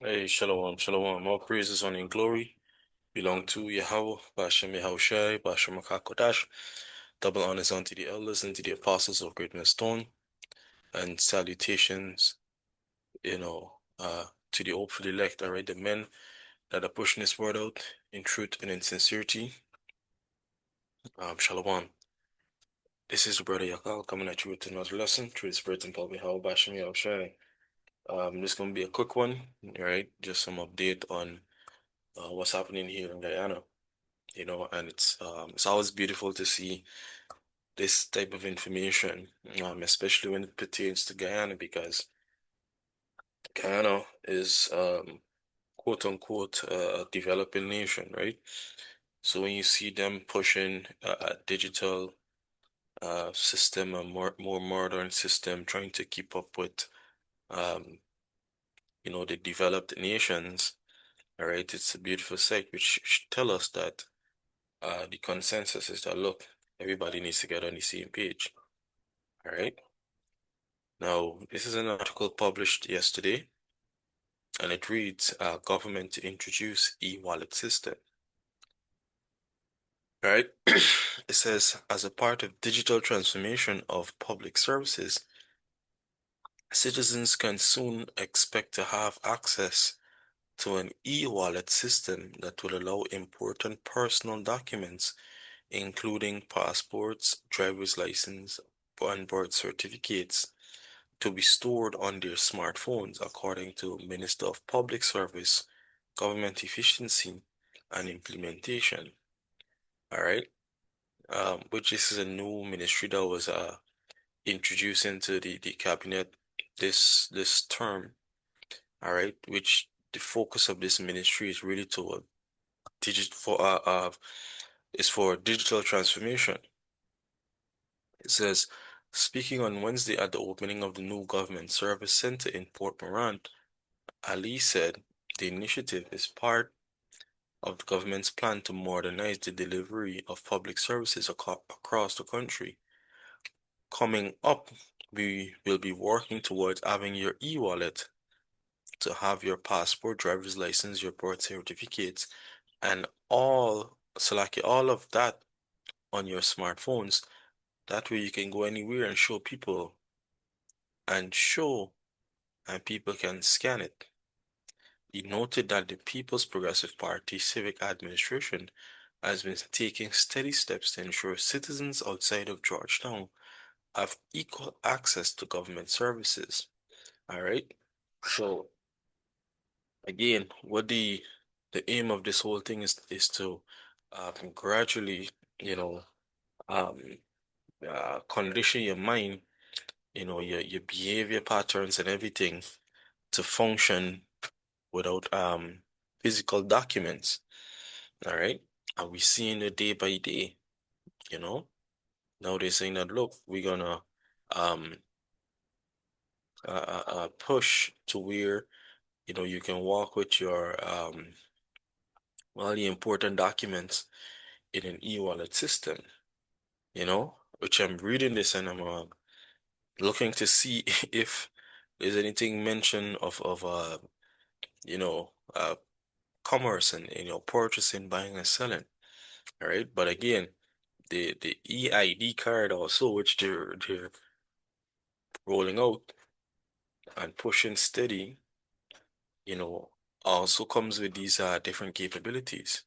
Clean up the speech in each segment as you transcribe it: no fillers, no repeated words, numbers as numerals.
Hey, shalom, shalom. All praises, honor, and glory belong to Yahweh, Bashem Yahushai, Bashem HaKadosh. Double honors unto the elders and to the apostles of Great Millstone, and salutations, to the hopefully elect, all right, the men that are pushing this word out in truth and in sincerity. Shalom. This is Brother Yakal coming at you with another lesson through the Spirit and Power of Yahweh, Bashem Yahushai. This is going to be a quick one, all right? Just some update on what's happening here in Guyana. And it's always beautiful to see this type of information, especially when it pertains to Guyana, because Guyana is quote unquote a developing nation, right? So when you see them pushing a digital system, a more modern system, trying to keep up with um, the developed nations, all right, it's a beautiful sight, which should tell us that the consensus is that look, everybody needs to get on the same page. All right. Now, this is an article published yesterday, and it reads, government to introduce e-wallet system. All right. It says, as a part of digital transformation of public services, citizens can soon expect to have access to an e-wallet system that will allow important personal documents, including passports, driver's license, and birth certificates, to be stored on their smartphones, according to Minister of Public Service, Government Efficiency, and Implementation. All right, which this is a new ministry that was introduced into the cabinet this term. All right, which the focus of this ministry is really to is for digital transformation. It says, speaking on Wednesday at the opening of the new government service center in Port Morant, Ali said the initiative is part of the government's plan to modernize the delivery of public services across the country. Coming up, we will be working towards having your e-wallet to have your passport, driver's license, your birth certificates, and all of that on your smartphones. That way you can go anywhere and show people and show, and people can scan it. He noted that the People's Progressive Party Civic Administration has been taking steady steps to ensure citizens outside of Georgetown have equal access to government services. All right. So again, what the aim of this whole thing is to gradually, you know, um, condition your mind, your behavior patterns and everything to function without physical documents. All right. And we seeing it day by day, you know. Now they're saying that look, we're gonna um push to where you can walk with your all the important documents in an e-wallet system, which I'm reading this and I'm looking to see if there's anything mention of you know uh commerce and purchasing, buying and selling. All right. But again, the EID card also, which they're rolling out and pushing steady, you know, also comes with these different capabilities.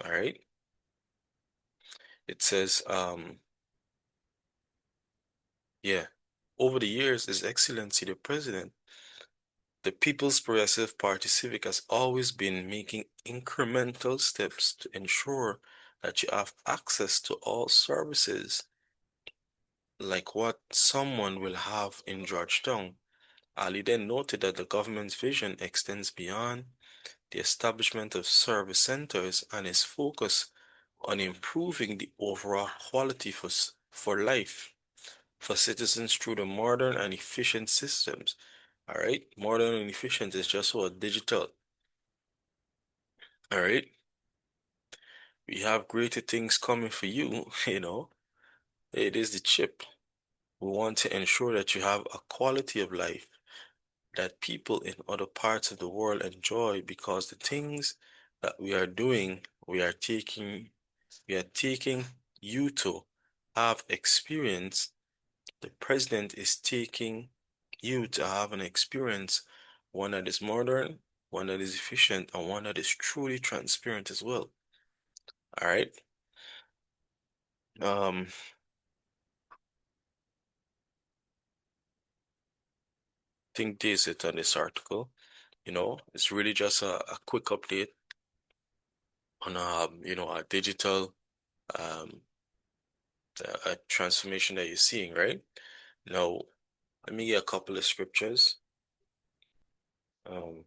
All right. It says, yeah, over the years, His Excellency the President, the People's Progressive Party Civic has always been making incremental steps to ensure that you have access to all services like what someone will have in Georgetown. Ali then noted that the government's vision extends beyond the establishment of service centers and is focused on improving the overall quality for life for citizens through the modern and efficient systems. All right, modern and efficient is just what digital. All right, we have greater things coming for you, It is the chip. We want to ensure that you have a quality of life that people in other parts of the world enjoy because the things that we are doing, we are taking you to have experience. The president is taking you to have an experience, one that is modern, one that is efficient, and one that is truly transparent as well. All right. Um, think this it on this article. It's really just a quick update on a digital um a transformation that you're seeing, right? Now, let me get a couple of scriptures. Um,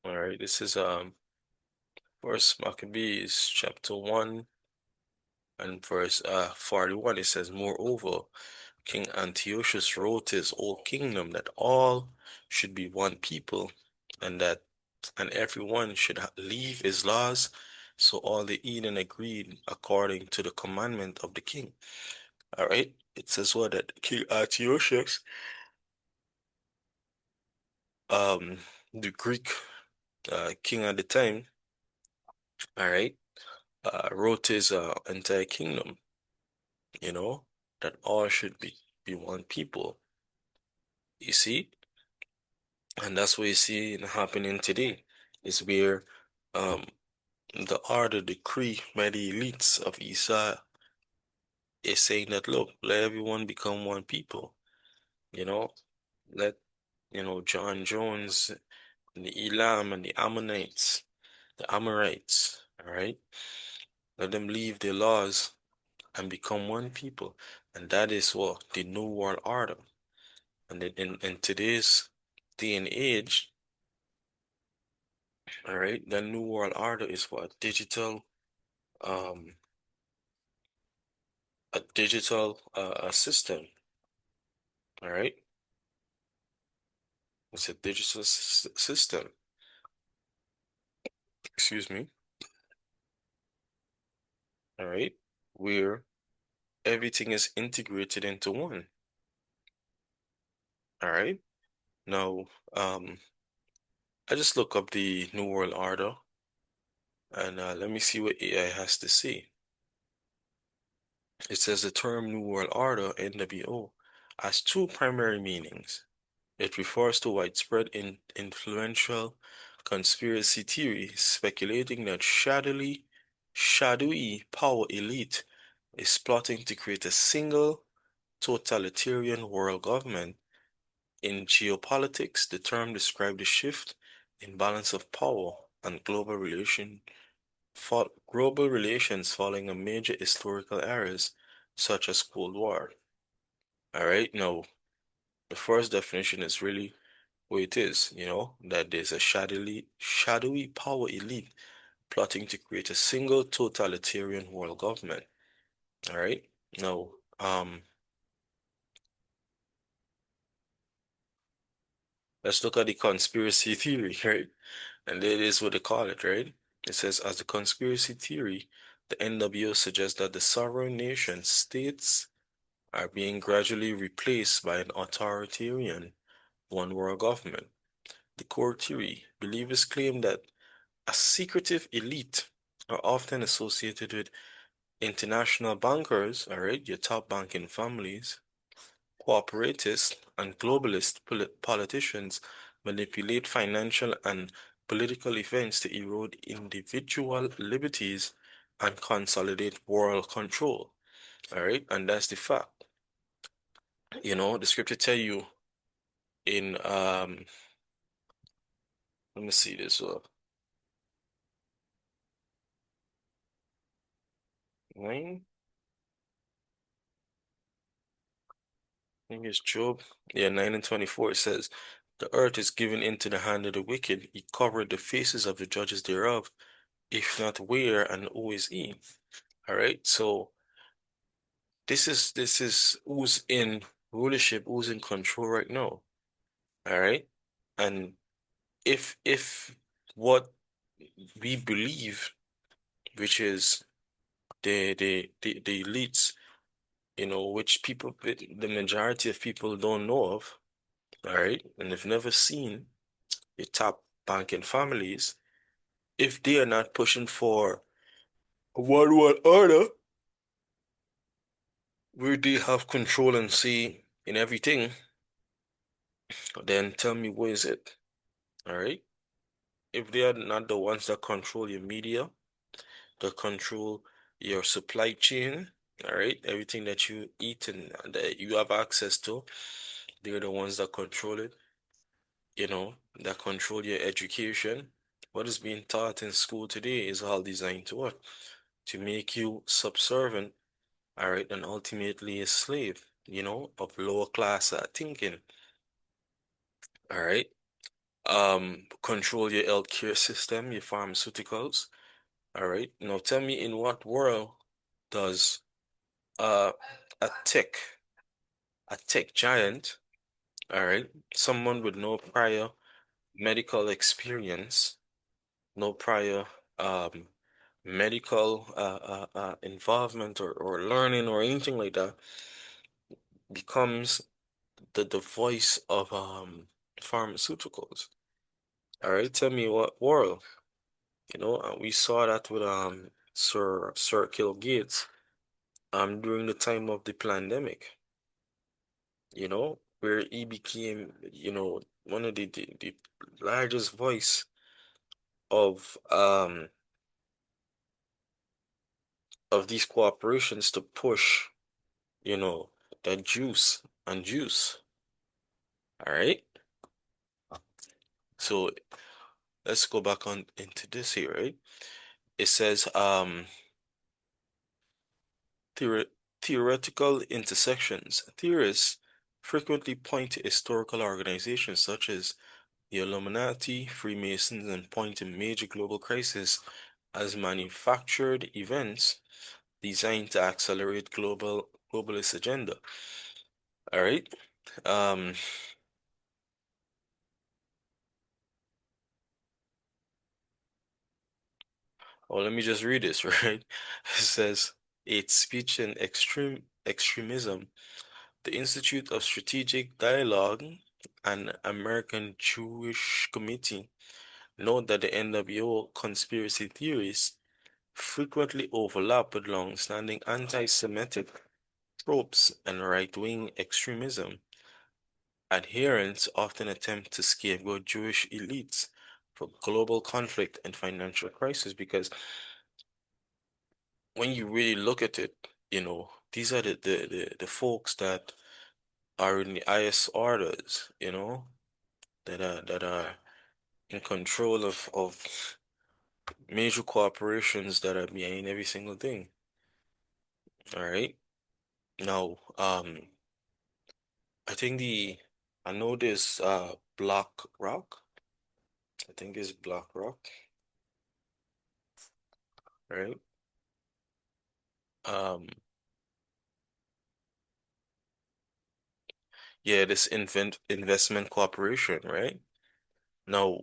all right, this is First Maccabees chapter 1 and verse 41. It says, Moreover, King Antiochus wrote to his whole kingdom that all should be one people, and everyone should leave his laws. So all the Eden agreed according to the commandment of the king. All right. It says what that King Antiochus, um, the Greek king at the time, all right, wrote his entire kingdom, you know, that all should be one people. You see? And that's what you see happening today, is where um the order decree by the elites of Israel is saying that look, let everyone become one people, you know, let John Jones and the Elam and the Ammonites, the Amorites, all right, let them leave their laws and become one people. And that is what the New World Order. And in today's day and age, all right, the New World Order is what um a digital system, all right? It's a digital system, excuse me, all right, where everything is integrated into one, all right? Now, I just look up the New World Order and let me see what AI has to say. It says the term New World Order, NWO, has two primary meanings. It refers to widespread influential conspiracy theory speculating that shadowy power elite is plotting to create a single totalitarian world government. In geopolitics, the term describes the shift in balance of power and global relations following a major historical eras such as Cold War. All right, now the first definition is really what it is, that there's a shadowy power elite plotting to create a single totalitarian world government. All right. Now, let's look at the conspiracy theory, right? And that is what they call it, right? It says, as the conspiracy theory, the NWO suggests that the sovereign nation states are being gradually replaced by an authoritarian one world government. The core theory, believers claim that a secretive elite are often associated with international bankers, all right, your top banking families, cooperatists, and globalist politicians manipulate financial and political events to erode individual liberties and consolidate world control. All right, and that's the fact. The scripture tell you in let me see this 9, I think it's Job. Yeah, 9 and 24. It says, the earth is given into the hand of the wicked. He covered the faces of the judges thereof. if not where and who is he. All right. So this is who's in rulership, who's in control right now. All right. And if what we believe, which is the elites, which people, the majority of people don't know of, all right, and they've never seen the top banking families, if they are not pushing for a one world order where they have control and say in everything, then tell me where is it? All right. If they are not the ones that control your media, that control your supply chain, all right, everything that you eat and that you have access to, they're the ones that control it, that control your education. What is being taught in school today is all designed to what? To make you subservient, all right, and ultimately a slave, of lower class thinking, all right. Control your healthcare system, your pharmaceuticals, all right. Now tell me, in what world does uh a tech a tech giant, all right, someone with no prior medical experience, no prior um medical involvement or learning or anything like that, becomes the voice of pharmaceuticals. All right, tell me what world. We saw that with Sir Kill Gates during the time of the pandemic, where he became, one of the largest voice of these corporations to push, you know, that juice and juice. All right. So let's go back on into this here, right? It says theore theoretical intersections. Theorists frequently point to historical organizations such as the Illuminati, Freemasons, and point to major global crises as manufactured events designed to accelerate globalist agenda. All right. Um, well, let me just read this, right? It says, "Hate speech and extremism. The Institute of Strategic Dialogue and American Jewish Committee note that the NWO conspiracy theories frequently overlap with long-standing anti-Semitic tropes and right-wing extremism. Adherents often attempt to scapegoat Jewish elites for global conflict and financial crisis because when you really look at it, these are the folks that are in the highest orders, that are in control of major corporations that are behind every single thing. All right. Now, I know this Black Rock. I think it's Black Rock, right? Um, yeah, this investment corporation, right? Now,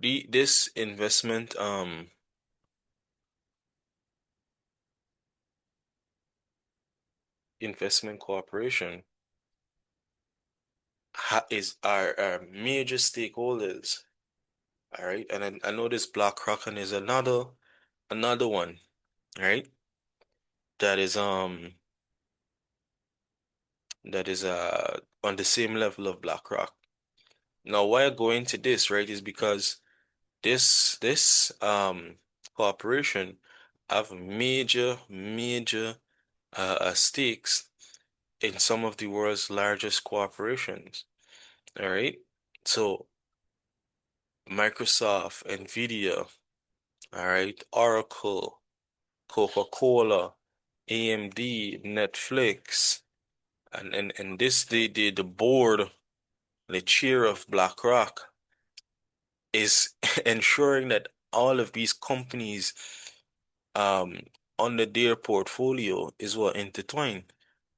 this investment corporation ha is our major stakeholders, all right? And I know this BlackRock and there's another one, right? That is on the same level of BlackRock. Now, why I go into this, right, is because this corporation have major stakes in some of the world's largest corporations. All right. So Microsoft, Nvidia, all right, Oracle, Coca-Cola, AMD, Netflix, and this the board, the chair of BlackRock is ensuring that all of these companies um under their portfolio is what intertwined.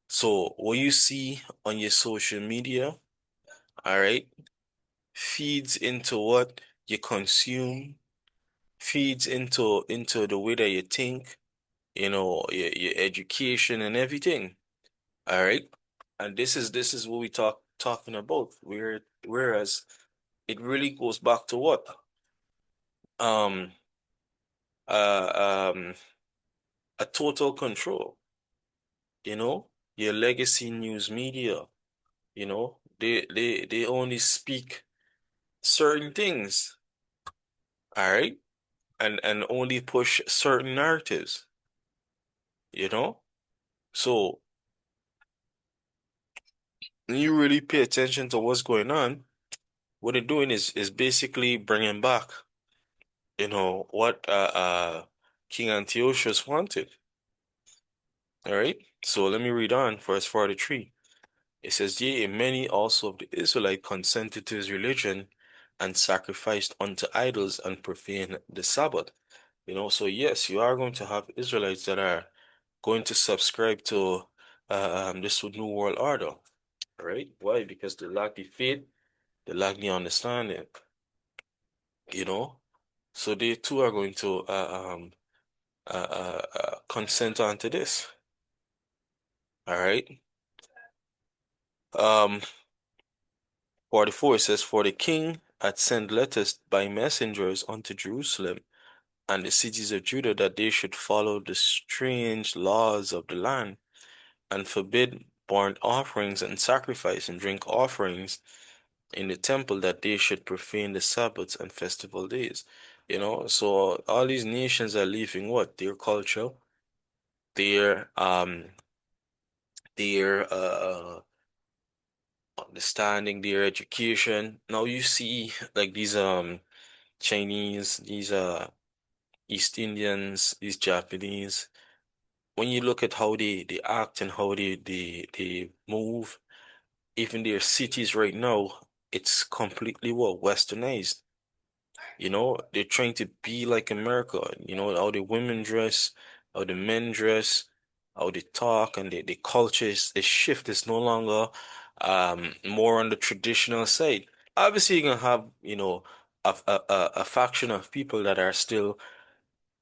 So what you see on your social media, all right, feeds into what you consume, feeds into the way that you think, your education and everything. All right. And this is what we talking about. Whereas it really goes back to what? Um um a total control, you know, your legacy news media, they only speak certain things, all right, and only push certain narratives, you know. So when you really pay attention to what's going on, what they're doing is basically bringing back, what King Antiochus wanted. All right. So let me read on, verse 43. It says, Yea, many also of the Israelites consented to his religion and sacrificed unto idols and profaned the Sabbath. So yes, you are going to have Israelites that are going to subscribe to this new world order. All right? Why? Because they lack the faith, they lack the understanding, you know. So they too are going to consent onto this. All right. 44 it says, For the king had sent letters by messengers unto Jerusalem and the cities of Judah that they should follow the strange laws of the land and forbid burnt offerings and sacrifice and drink offerings in the temple, that they should profane the Sabbaths and festival days. So all these nations are leaving what? Their culture, their understanding, their education. Now you see like these Chinese, these East Indians, these Japanese. When you look at how they act and how they move, even their cities right now, it's completely what westernized. They're trying to be like America. How the women dress, how the men dress, how they talk, and the culture is the shift is no longer more on the traditional side. Obviously, you're gonna have, a faction of people that are still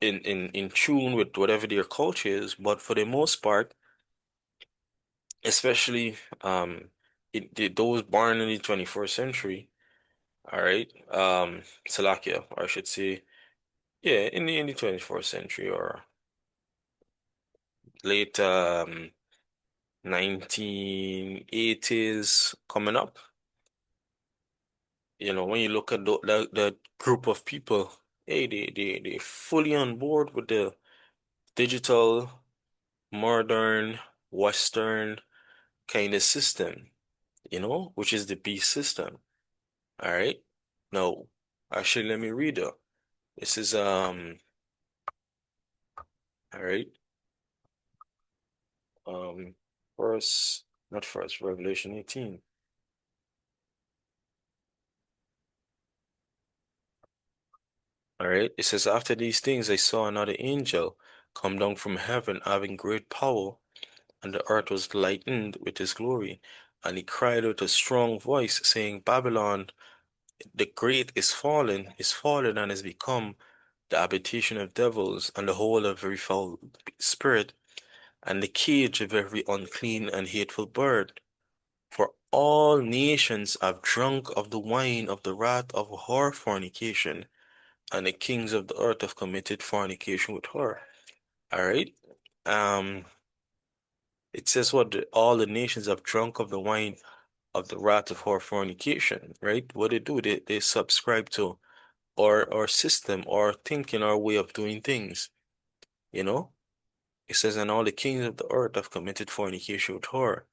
in tune with whatever their culture is, but for the most part, especially those born in the 21st century, all right, Slovakia, or I should say, yeah, in the 24th century or late 1980s coming up. When you look at the group of people, hey, they fully on board with the digital, modern, Western kind of system, which is the beast system. All right. No, actually, let me read it. This is all right. Um, first, not first, Revelation 18. All right. It says, After these things, I saw another angel come down from heaven, having great power, and the earth was lightened with his glory. And he cried with a strong voice, saying, Babylon the great is fallen, and is become the habitation of devils, and the hole of every foul spirit, and the cage of every unclean and hateful bird. For all nations have drunk of the wine of the wrath of her fornication, and the kings of the earth have committed fornication with her. All right. Um, it says all the nations have drunk of the wine of the wrath of her fornication, right? What they do, they subscribe to our system, our thinking, our way of doing things, you know? It says, and all the kings of the earth have committed fornication with her.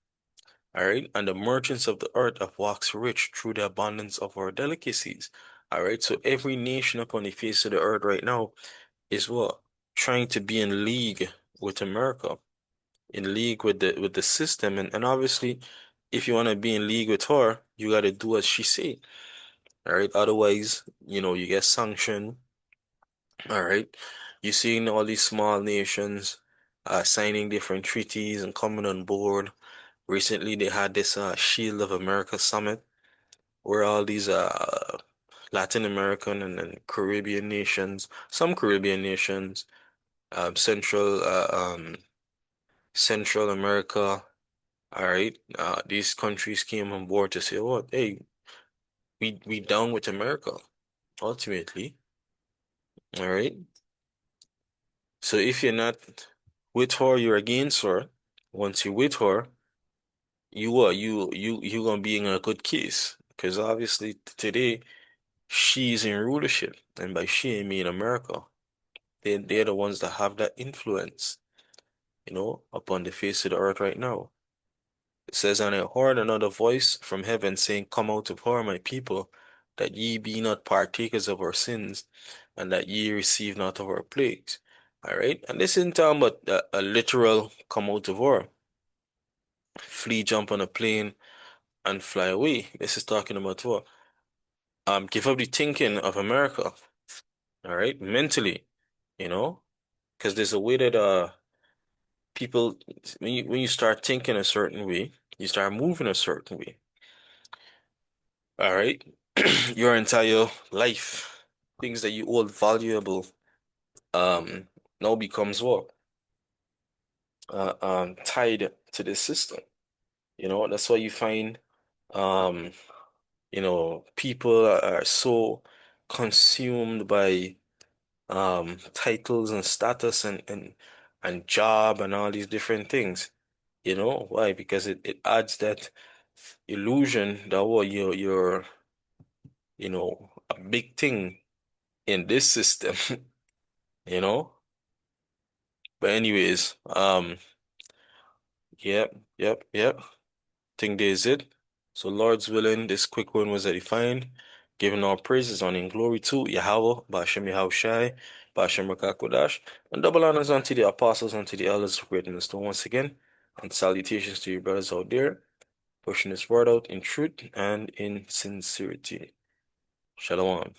All right. And the merchants of the earth have waxed rich through the abundance of our delicacies. All right. So every nation upon the face of the earth right now is what? Trying to be in league with America, in league with the system. And obviously, if you want to be in league with her, you got to do as she say. All right. Otherwise, you get sanctioned. All right. You're seeing all these small nations signing different treaties and coming on board. Recently, they had this Shield of America summit where all these Latin American and Caribbean nations, some Caribbean nations, Central America, all right, these countries came on board to say, "Oh, hey, we down with America." Ultimately, all right. So if you're not with her, you're against her. Once you're with her, you gonna be in a good case because obviously today she's in rulership, and by she I mean America. They're the ones that have that influence, upon the face of the earth right now. It says, "And I heard another voice from heaven saying, Come out of her, my people, that ye be not partakers of our sins, and that ye receive not of our plagues." All right, and this isn't talking about a literal come out of her, flee, jump on a plane, and fly away. This is talking about what? Give up the thinking of America. All right, mentally, you know, because there's a way that people when you start thinking a certain way, you start moving a certain way. All right. Your entire life, things that you hold valuable, um, now becomes what? Tied to this system. That's why you find, um, people are so consumed by titles and status and job and all these different things. You know why? Because it adds that illusion that what you're a big thing in this system, you know? But anyways, yep, yep, yep. Think there's it. So Lord's willing, this quick one was edifying, giving all praises on in glory to Yahweh, Bashem Yahushai, Bashem Rakakodash, and double honors unto the apostles, unto the elders of greatness. So once again, and salutations to your brothers out there, pushing this word out in truth and in sincerity. Shalom.